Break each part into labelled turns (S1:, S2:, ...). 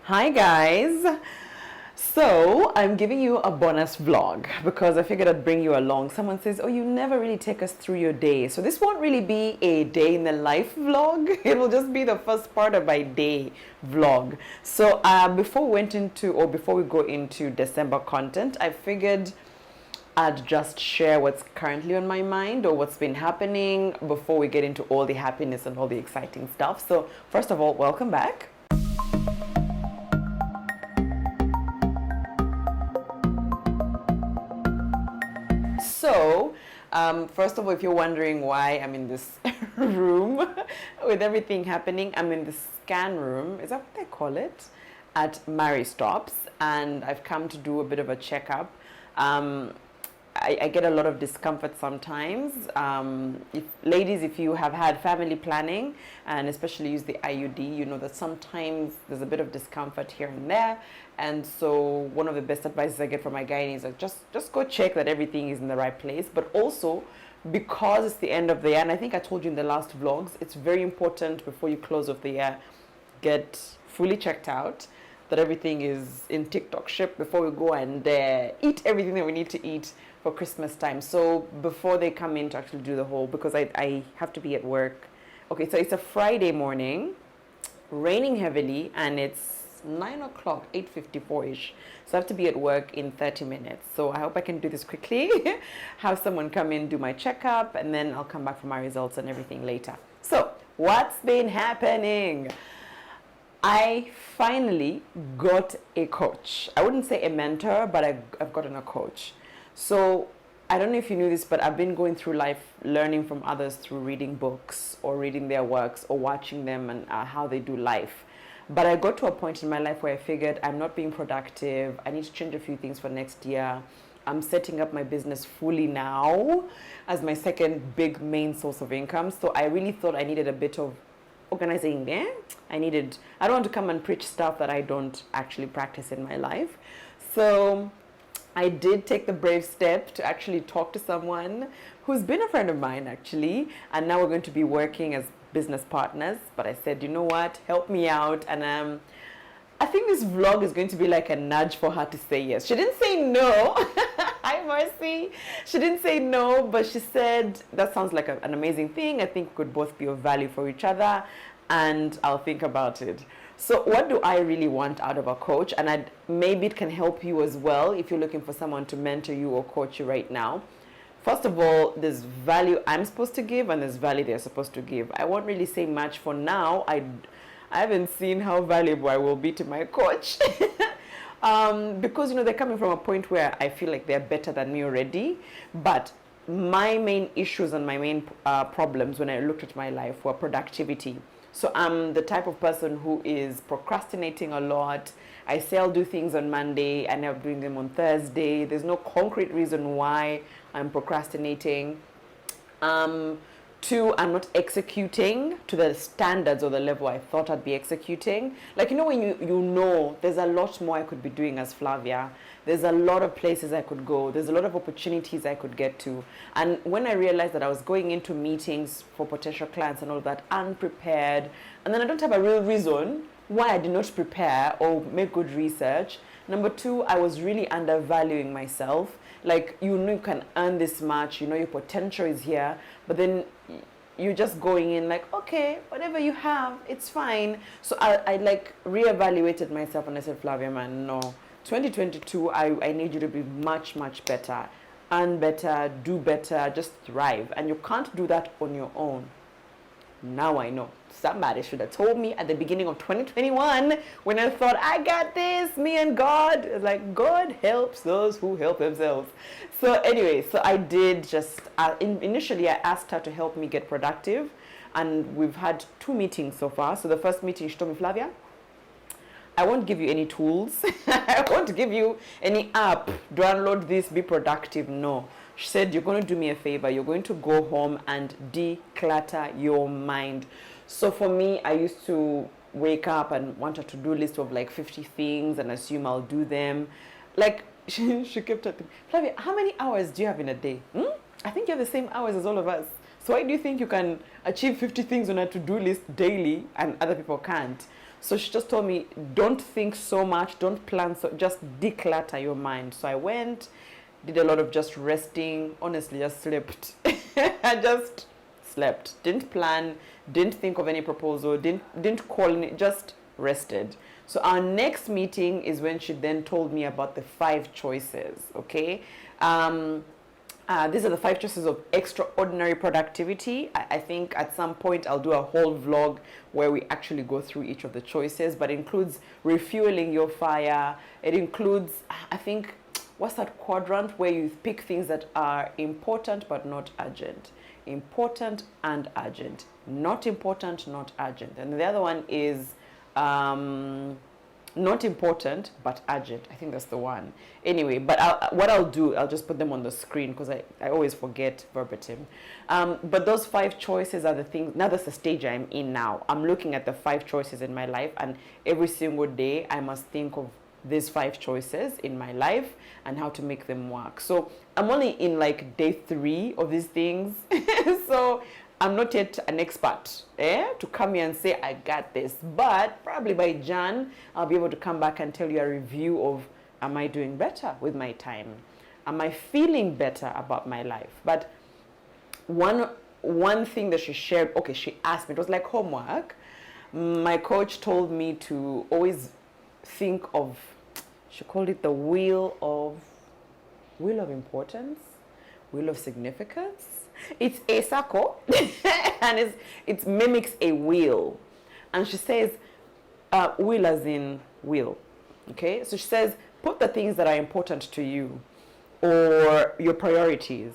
S1: Hi guys! So I'm giving you a bonus vlog because I figured I'd bring you along. Someone says, oh, you never really take us through your day. So this won't really be a day in the life vlog. It will just be the first part of my day vlog. So before we go into December content, I figured I'd just share what's currently on my mind or what's been happening before we get into all the happiness and all the exciting stuff. So first of all, welcome back. So, first of all, if you're wondering why I'm in this room with everything happening, I'm in the scan room, is that what they call it? At Mariestopes, and I've come to do a bit of a checkup. I get a lot of discomfort sometimes. Ladies, if you have had family planning and especially use the IUD, you know that sometimes there's a bit of discomfort here and there. And so one of the best advices I get from my gynae is like, just go check that everything is in the right place. But also, because it's the end of the year, and I think I told you in the last vlogs, it's very important before you close off the year, get fully checked out, that everything is in TikTok shape before we go and eat everything that we need to eat for Christmas time. So before they come in to actually do the whole, because I have to be at work. Okay, so it's a Friday morning, raining heavily, and it's 9 o'clock, 8:54-ish. So I have to be at work in 30 minutes. So I hope I can do this quickly, have someone come in, do my checkup, and then I'll come back for my results and everything later. So what's been happening? I finally got a coach. I wouldn't say a mentor, but I've gotten a coach. So I don't know if you knew this, but I've been going through life learning from others through reading books or reading their works or watching them and how they do life. But I got to a point in my life where I figured I'm not being productive. I need to change a few things for next year. I'm setting up my business fully now as my second big main source of income. So I really thought I needed a bit of organizing there. I don't want to come and preach stuff that I don't actually practice in my life. So I did take the brave step to actually talk to someone who's been a friend of mine actually, and now we're going to be working as business partners. But I said, you know what, help me out, and I think this vlog is going to be like a nudge for her to say yes. She didn't say no. Hi, Mercy. She didn't say no, but she said, that sounds like an amazing thing. I think we could both be of value for each other, and I'll think about it. So what do I really want out of a coach? And maybe it can help you as well if you're looking for someone to mentor you or coach you right now. First of all, there's value I'm supposed to give and there's value they're supposed to give. I won't really say much for now. I haven't seen how valuable I will be to my coach. Because, you know, they're coming from a point where I feel like they're better than me already. But my main issues and my main problems when I looked at my life were productivity. So I'm the type of person who is procrastinating a lot. I say I'll do things on Monday, I end up doing them on Thursday. There's no concrete reason why I'm procrastinating. Two, I'm not executing to the standards or the level I thought I'd be executing. Like, you know, when you know there's a lot more I could be doing as Flavia. There's a lot of places I could go. There's a lot of opportunities I could get to. And when I realized that I was going into meetings for potential clients and all that unprepared, and then I don't have a real reason why I did not prepare or make good research. Number two, I was really undervaluing myself. Like, you know you can earn this much, you know your potential is here, but then you're just going in like, okay, whatever you have, it's fine. So I like reevaluated myself and I said, Flavia, man, no. 2022, I need you to be much, much better. Earn better, do better, just thrive. And you can't do that on your own. Now I know. Somebody should have told me at the beginning of 2021 when I thought, I got this, me and God. It's like, God helps those who help themselves. So anyway, so I did just, initially I asked her to help me get productive. And we've had 2 meetings so far. So the first meeting, she told me, Flavia, I won't give you any tools. I won't give you any app. Download this, be productive. No. She said, you're going to do me a favor. You're going to go home and declutter your mind. So for me, I used to wake up and want a to-do list of like 50 things and assume I'll do them. Like, she kept telling me, Flavia, how many hours do you have in a day? I think you have the same hours as all of us. So why do you think you can achieve 50 things on a to-do list daily and other people can't? So she just told me, don't think so much, don't plan, so just declutter your mind. So I went, did a lot of just resting, honestly, just slept. I just slept, didn't plan, didn't think of any proposal, didn't call in, just rested. So our next meeting is when she then told me about the 5 choices, okay? These are the 5 choices of extraordinary productivity. I think at some point I'll do a whole vlog where we actually go through each of the choices, but it includes refueling your fire. It includes, I think, what's that quadrant where you pick things that are important but not urgent? Important and urgent. Not important, not urgent. And the other one is not important but urgent. I think that's the one. Anyway, but what I'll do, I'll just put them on the screen because I always forget verbatim. But those 5 choices are the things. Now that's the stage I'm in now. I'm looking at the 5 choices in my life, and every single day I must think of these 5 choices in my life and how to make them work. So I'm only in like day 3 of these things. So I'm not yet an expert to come here and say I got this, but probably by Jan I'll be able to come back and tell you a review of, am I doing better with my time? Am I feeling better about my life? But one thing that she shared, okay, she asked me, it was like homework. My coach told me to always think of, she called it the wheel of importance, wheel of significance. It's a circle and it mimics a wheel. And she says, wheel as in wheel. Okay, so she says, put the things that are important to you or your priorities.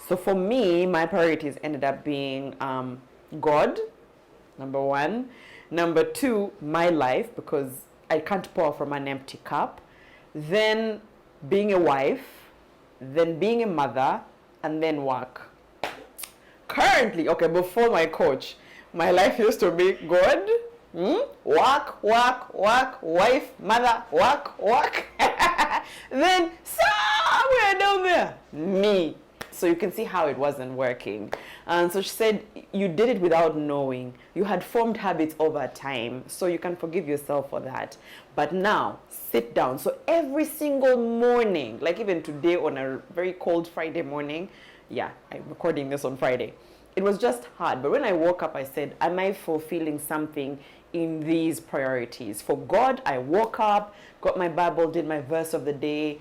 S1: So for me, my priorities ended up being God, number 1. Number 2, my life, because I can't pour from an empty cup. Then being a wife, then being a mother, and then work. Currently, okay, before my coach, my life used to be God, work, wife, mother, work. Then somewhere down there, me. So you can see how it wasn't working. And so she said, you did it without knowing. You had formed habits over time, so you can forgive yourself for that. But now, sit down. So every single morning, like even today on a very cold Friday morning, yeah, I'm recording this on Friday. It was just hard. But when I woke up, I said, am I fulfilling something in these priorities? For God, I woke up, got my Bible, did my verse of the day,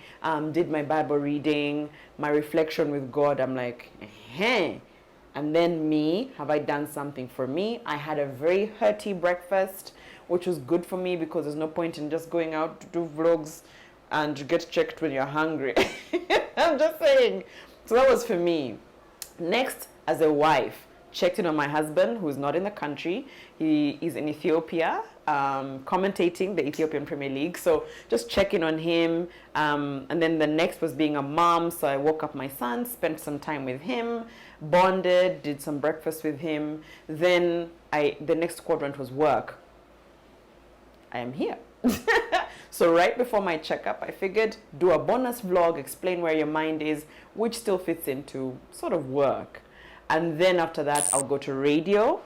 S1: did my Bible reading, my reflection with God. I'm like, And then me, have I done something for me? I had a very hearty breakfast, which was good for me because there's no point in just going out to do vlogs and get checked when you're hungry. I'm just saying. So that was for me. Next, as a wife, checked in on my husband, who's not in the country. He is in Ethiopia, commentating the Ethiopian Premier League. So just checking on him. And then the next was being a mom. So I woke up my son, spent some time with him, bonded, did some breakfast with him. Then the next quadrant was work. I am here. So right before my checkup, I figured do a bonus vlog, explain where your mind is, which still fits into sort of work. And then after that, I'll go to radio.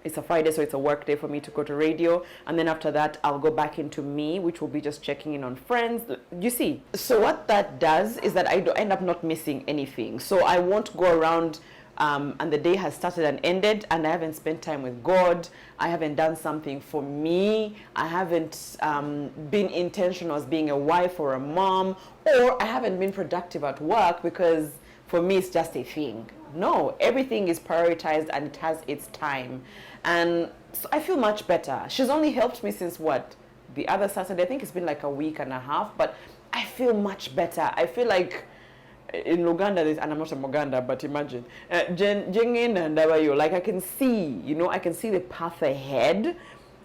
S1: It's a Friday, so it's a work day for me to go to radio. And then after that, I'll go back into me, which will be just checking in on friends. You see, so what that does is that I end up not missing anything. So I won't go around and the day has started and ended and I haven't spent time with God. I haven't done something for me. I haven't been intentional as being a wife or a mom, or I haven't been productive at work because for me it's just a thing. No, everything is prioritized and it has its time. And so I feel much better. She's only helped me since what? The other Saturday. I think it's been like a week and a half, but I feel much better. I feel like in Luganda, and I'm not a Muganda, but imagine, like I can see, I can see the path ahead.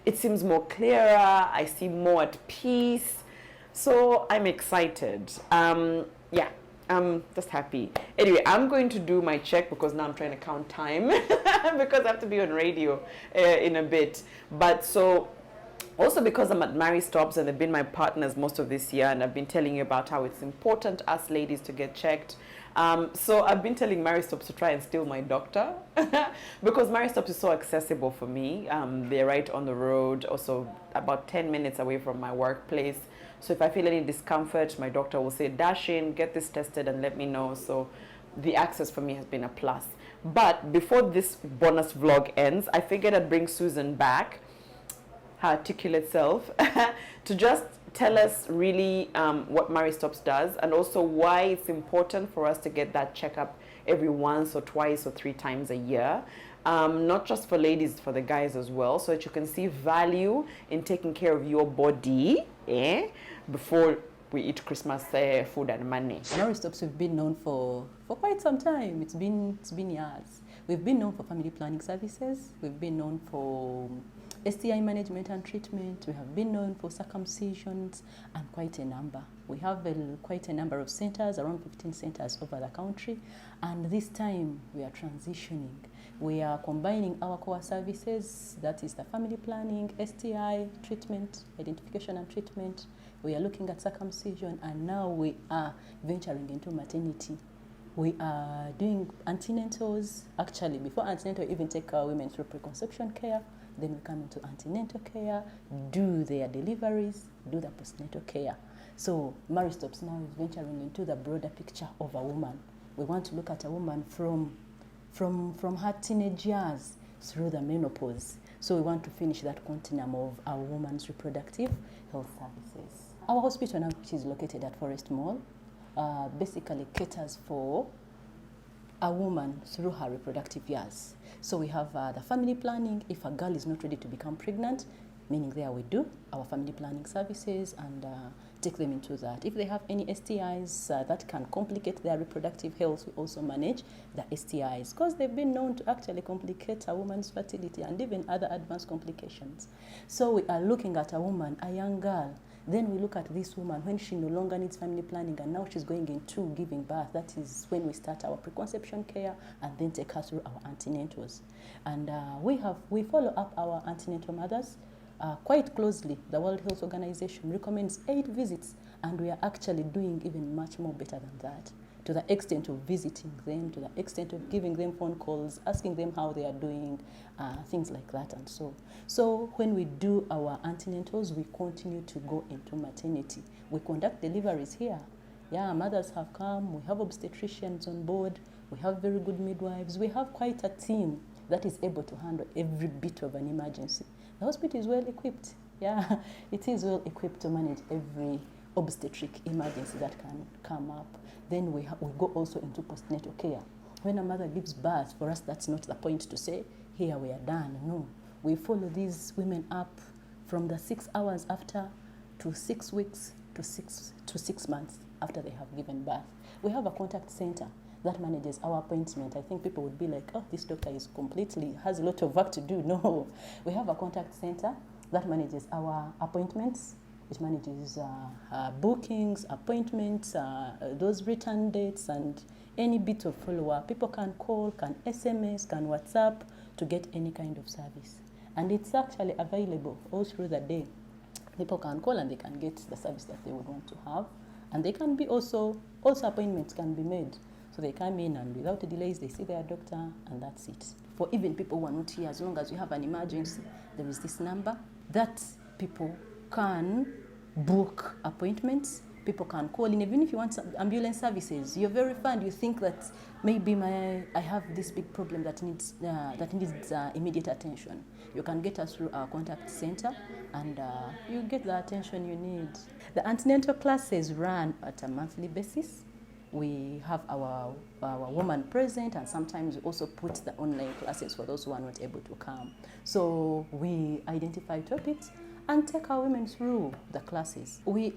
S1: It seems more clearer. I see more at peace. So I'm excited. Yeah. I'm just happy. Anyway, I'm going to do my check because now I'm trying to count time because I have to be on radio in a bit. But so Also because I'm at Mariestopes and they've been my partners most of this year, and I've been telling you about how it's important us ladies to get checked. So I've been telling Mariestopes to try and steal my doctor because Mariestopes is so accessible for me. They're right on the road, also about 10 minutes away from my workplace. So if I feel any discomfort, my doctor will say, dash in, get this tested and let me know. So the access for me has been a plus. But before this bonus vlog ends, I figured I'd bring Susan back, her articulate self, to just tell us really what Mariestopes does, and also why it's important for us to get that checkup every once or twice or 3 times a year. Not just for ladies, for the guys as well, so that you can see value in taking care of your body before we eat Christmas food and money.
S2: Mariestopes have been known for quite some time. It's been years. We've been known for family planning services. We've been known for STI management and treatment. We have been known for circumcisions and quite a number. We have quite a number of centers, around 15 centers over the country. And this time we are transitioning. We are combining our core services, that is the family planning, STI treatment, identification and treatment. We are looking at circumcision, and now we are venturing into maternity. We are doing antenatals. Actually, before antenatal, we even take our women through preconception care. Then we come into antenatal care, do their deliveries, do the postnatal care. So Mariestopes now is venturing into the broader picture of a woman. We want to look at a woman from her teenage years through the menopause. So we want to finish that continuum of our woman's reproductive health services. Our hospital now, which is located at Forest Mall, basically caters for a woman through her reproductive years. So we have the family planning. If a girl is not ready to become pregnant, meaning there we do our family planning services and take them into that. If they have any STIs that can complicate their reproductive health, we also manage the STIs because they've been known to actually complicate a woman's fertility and even other advanced complications. So we are looking at a woman, a young girl. Then we look at this woman when she no longer needs family planning and now she's going into giving birth. That is when we start our preconception care and then take her through our antenatals. And we follow up our antenatal mothers quite closely. The World Health Organization recommends 8 visits, and we are actually doing even much more better than that, to the extent of visiting them, to the extent of giving them phone calls, asking them how they are doing, things like that. And so when we do our antenatals, we continue to go into maternity. We conduct deliveries here. Yeah, mothers have come. We have obstetricians on board. We have very good midwives. We have quite a team that is able to handle every bit of an emergency. The hospital is well equipped. Yeah, it is well equipped to manage every obstetric emergency that can come up. Then we go also into postnatal care. When a mother gives birth, for us that's not the point to say, here we are done. No, we follow these women up from the 6 hours after to 6 weeks to 6 months after they have given birth. We have a contact center that manages our appointment. I think people would be like, oh, this doctor has a lot of work to do. No, we have a contact center that manages our appointments. It manages bookings, appointments, those return dates, and any bit of follow-up. People can call, can SMS, can WhatsApp to get any kind of service. And it's actually available all through the day. People can call and they can get the service that they would want to have. And they can be also appointments can be made. So they come in and without delays, they see their doctor and that's it. For even people who are not here, as long as you have an emergency, there is this number that people can book appointments. People can call in, even if you want some ambulance services. You're very fun. You think that maybe I have this big problem that needs immediate attention. You can get us through our contact center, and you get the attention you need. The antenatal classes run at a monthly basis. We have our woman present, and sometimes we also put the online classes for those who are not able to come. So we identify topics and take our women through the classes. We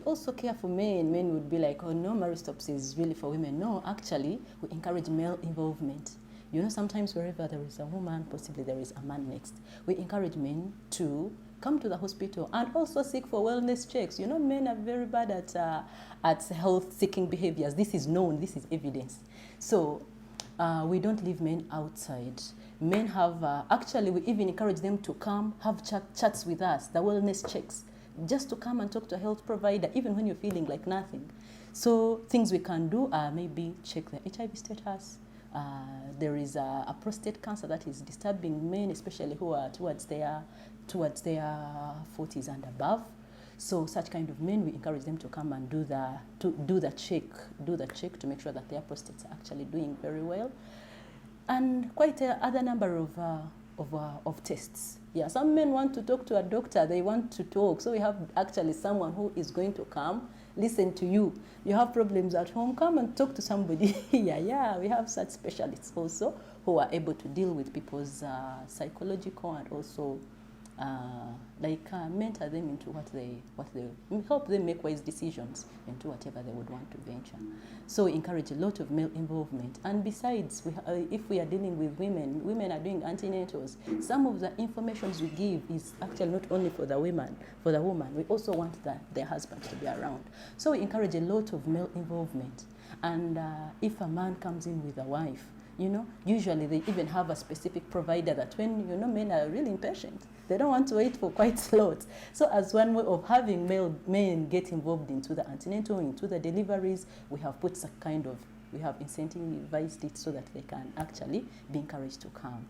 S2: also care for men. Men would be like, oh no, Mariestopes is really for women. No, actually, we encourage male involvement. You know, sometimes wherever there is a woman, possibly there is a man next. We encourage men to come to the hospital and also seek for wellness checks. You know, men are very bad at health-seeking behaviors. This is known, this is evidence. So we don't leave men outside. Men have, actually, we even encourage them to come, have chats with us, the wellness checks, just to come and talk to a health provider, even when you're feeling like nothing. So things we can do are maybe check the HIV status. There is a prostate cancer that is disturbing men, especially who are towards their 40s and above. So such kind of men, we encourage them to come and do the check to make sure that their prostates are actually doing very well. And quite a other number of tests. Yeah, some men want to talk to a doctor, they want to talk. So we have actually someone who is going to come, listen to you. You have problems at home, come and talk to somebody. Yeah, we have such specialists also who are able to deal with people's psychological and also mentor them into what they help them make wise decisions into whatever they would want to venture. So we encourage a lot of male involvement. And besides, if we are dealing with women are doing antenatals. Some of the information we give is actually not only for the woman. We also want their husbands to be around. So we encourage a lot of male involvement. And if a man comes in with a wife, usually they even have a specific provider that when, men are really impatient. They don't want to wait for quite a lot. So as one way of having men get involved into the antenatal, into the deliveries, we have put we have incentivized it so that they can actually be encouraged to come.